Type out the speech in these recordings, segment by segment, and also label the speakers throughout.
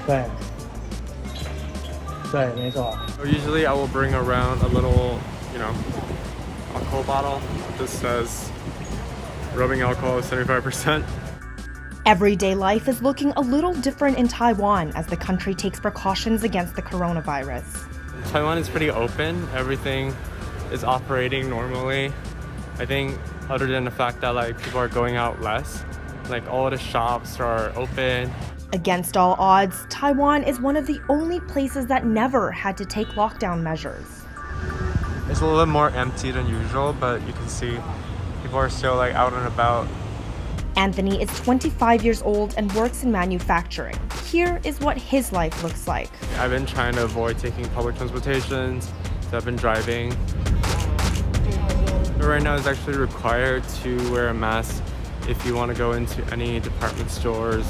Speaker 1: 对，对，没错。
Speaker 2: So usually I will bring around a little, alcohol bottle. This says rubbing alcohol is 75%.
Speaker 3: Everyday life is looking a little different in Taiwan as the country takes precautions against the coronavirus.
Speaker 2: Taiwan is pretty open. Everything is operating normally. I think other than the fact that people are going out less, all the shops are open.
Speaker 3: Against all odds, Taiwan is one of the only places that never had to take lockdown measures.
Speaker 2: It's a little bit more empty than usual, but you can see people are still out and about.
Speaker 3: Anthony is 25 years old and works in manufacturing. Here is what his life looks like.
Speaker 2: I've been trying to avoid taking public transportations, so I've been driving. But right now it's actually required to wear a mask if you want to go into any department stores.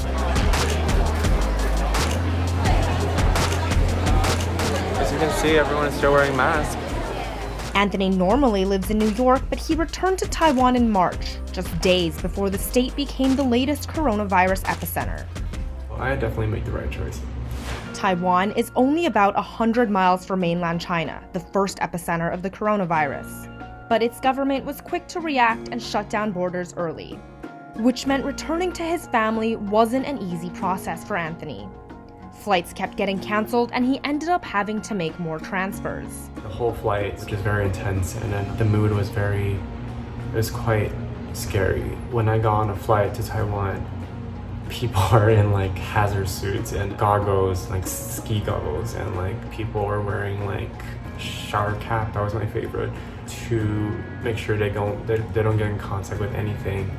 Speaker 2: As you can see, everyone is still wearing masks.
Speaker 3: Anthony normally lives in New York, but he returned to Taiwan in March, just days before the state became the latest coronavirus epicenter.
Speaker 2: I definitely made the right choice.
Speaker 3: Taiwan is only about 100 miles from mainland China, the first epicenter of the coronavirus. But its government was quick to react and shut down borders early, which meant returning to his family wasn't an easy process for Anthony. Flights kept getting canceled, and he ended up having to make more transfers.
Speaker 2: The whole flight was just very intense, and then the mood was quite scary. When I got on a flight to Taiwan, people are in hazard suits and goggles, ski goggles, and people were wearing shower cap. That was my favorite, to make sure they don't get in contact with anything.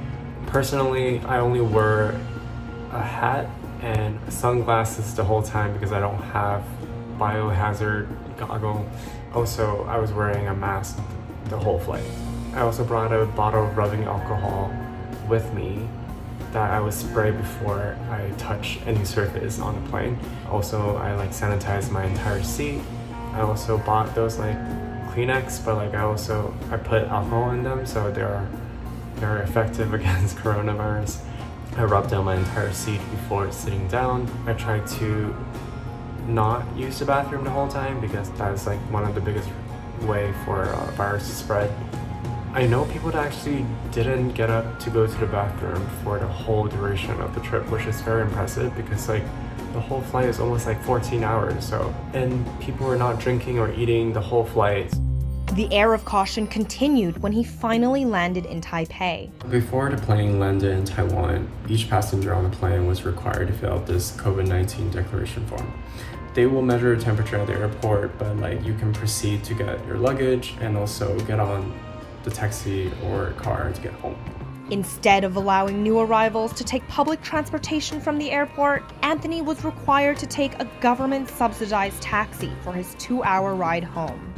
Speaker 2: Personally, I only wear a hat and sunglasses the whole time because I don't have biohazard goggle. Also, I was wearing a mask the whole flight. I also brought a bottle of rubbing alcohol with me that I would spray before I touch any surface on the plane. Also, I sanitized my entire seat. I also bought those Kleenex, but I put alcohol in them, so they're effective against coronavirus. I rubbed down my entire seat before sitting down. I tried to not use the bathroom the whole time because that's one of the biggest way for virus to spread. I know people that actually didn't get up to go to the bathroom for the whole duration of the trip, which is very impressive because the whole flight is almost 14 hours. And people were not drinking or eating the whole flight.
Speaker 3: The air of caution continued when he finally landed in Taipei.
Speaker 2: Before the plane landed in Taiwan, each passenger on the plane was required to fill out this COVID-19 declaration form. They will measure temperature at the airport, but you can proceed to get your luggage and also get on the taxi or car to get home.
Speaker 3: Instead of allowing new arrivals to take public transportation from the airport, Anthony was required to take a government-subsidized taxi for his 2-hour ride home.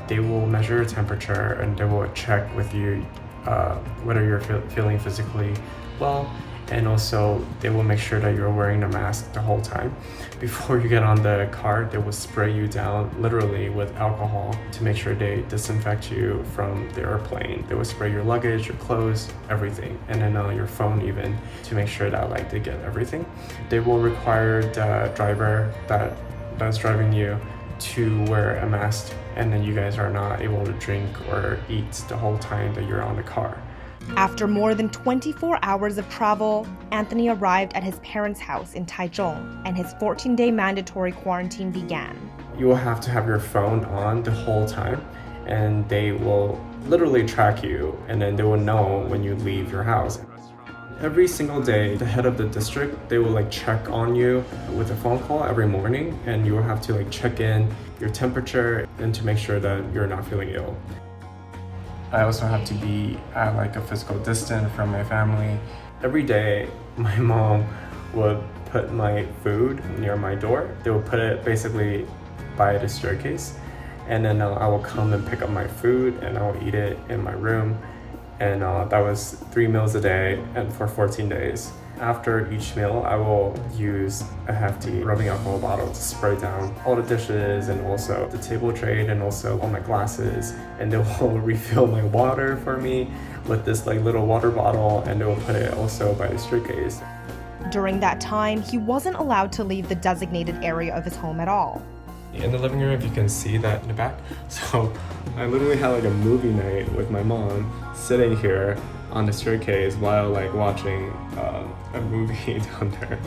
Speaker 2: They will measure your temperature and they will check with you whether you're feeling physically well, and also they will make sure that you're wearing a mask the whole time. Before you get on the car, they will spray you down literally with alcohol to make sure they disinfect you from the airplane. They will spray your luggage, your clothes, everything, and then your phone even, to make sure that they get everything. They will require the driver that's driving you to wear a mask, and then you guys are not able to drink or eat the whole time that you're on the car.
Speaker 3: After more than 24 hours of travel, Anthony arrived at his parents' house in Taichung, and his 14-day mandatory quarantine began.
Speaker 2: You will have to have your phone on the whole time, and they will literally track you, and then they will know when you leave your house. Every single day, the head of the district, they will check on you with a phone call every morning, and you will have to check in your temperature and to make sure that you're not feeling ill. I also have to be at a physical distance from my family. Every day, my mom would put my food near my door. They would put it basically by the staircase, and then I will come and pick up my food and I will eat it in my room. And that was 3 meals a day and for 14 days. After each meal, I will use a hefty rubbing alcohol bottle to spray down all the dishes and also the table tray and also all my glasses. And they will refill my water for me with this little water bottle, and they will put it also by the staircase.
Speaker 3: During that time, he wasn't allowed to leave the designated area of his home at all.
Speaker 2: In the living room, if you can see that in the back. So I literally had like a movie night with my mom sitting here on the staircase while like watching a movie down there.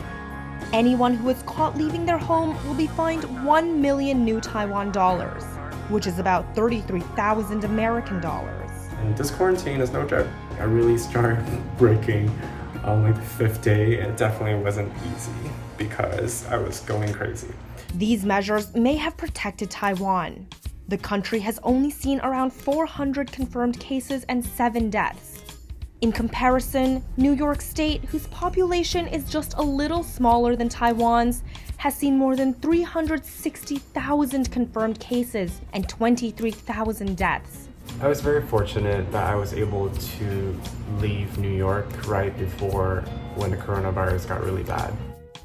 Speaker 3: Anyone who is caught leaving their home will be fined 1 million new Taiwan dollars, which is about 33,000 American dollars.
Speaker 2: And this quarantine is no joke. I really started breaking on like the 5th day. It definitely wasn't easy because I was going crazy.
Speaker 3: These measures may have protected Taiwan. The country has only seen around 400 confirmed cases and 7 deaths. In comparison, New York State, whose population is just a little smaller than Taiwan's, has seen more than 360,000 confirmed cases and 23,000 deaths.
Speaker 2: I was very fortunate that I was able to leave New York right before when the coronavirus got really bad.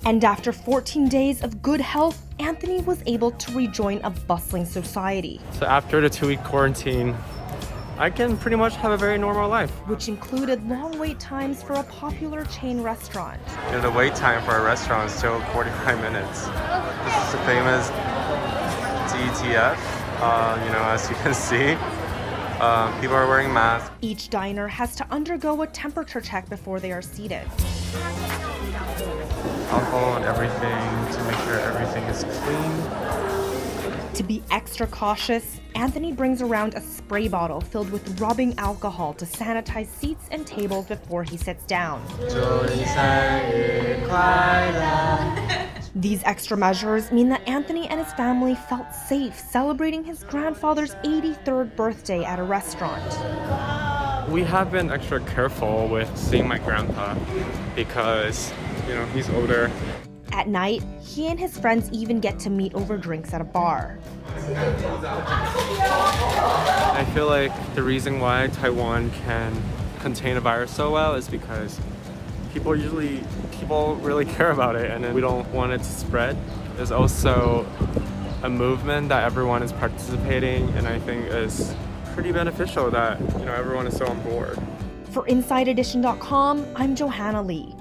Speaker 3: And after 14 days of good health, Anthony was able to rejoin a bustling society.
Speaker 2: So after the 2-week quarantine, I can pretty much have a very normal life.
Speaker 3: Which included long wait times for a popular chain restaurant.
Speaker 2: You know, the wait time for a restaurant is still 45 minutes. This is the famous DTF. As you can see, people are wearing masks.
Speaker 3: Each diner has to undergo a temperature check before they are seated.
Speaker 2: Alcohol and everything to make sure everything is clean.
Speaker 3: To be extra cautious, Anthony brings around a spray bottle filled with rubbing alcohol to sanitize seats and tables before he sits down. These extra measures mean that Anthony and his family felt safe celebrating his grandfather's 83rd birthday at a restaurant.
Speaker 2: We have been extra careful with seeing my grandpa because, he's older.
Speaker 3: At night, he and his friends even get to meet over drinks at a bar.
Speaker 2: I feel like the reason why Taiwan can contain a virus so well is because people really care about it, and we don't want it to spread. There's also a movement that everyone is participating, and I think is pretty beneficial that everyone is so on board.
Speaker 3: For InsideEdition.com, I'm Johanna Li.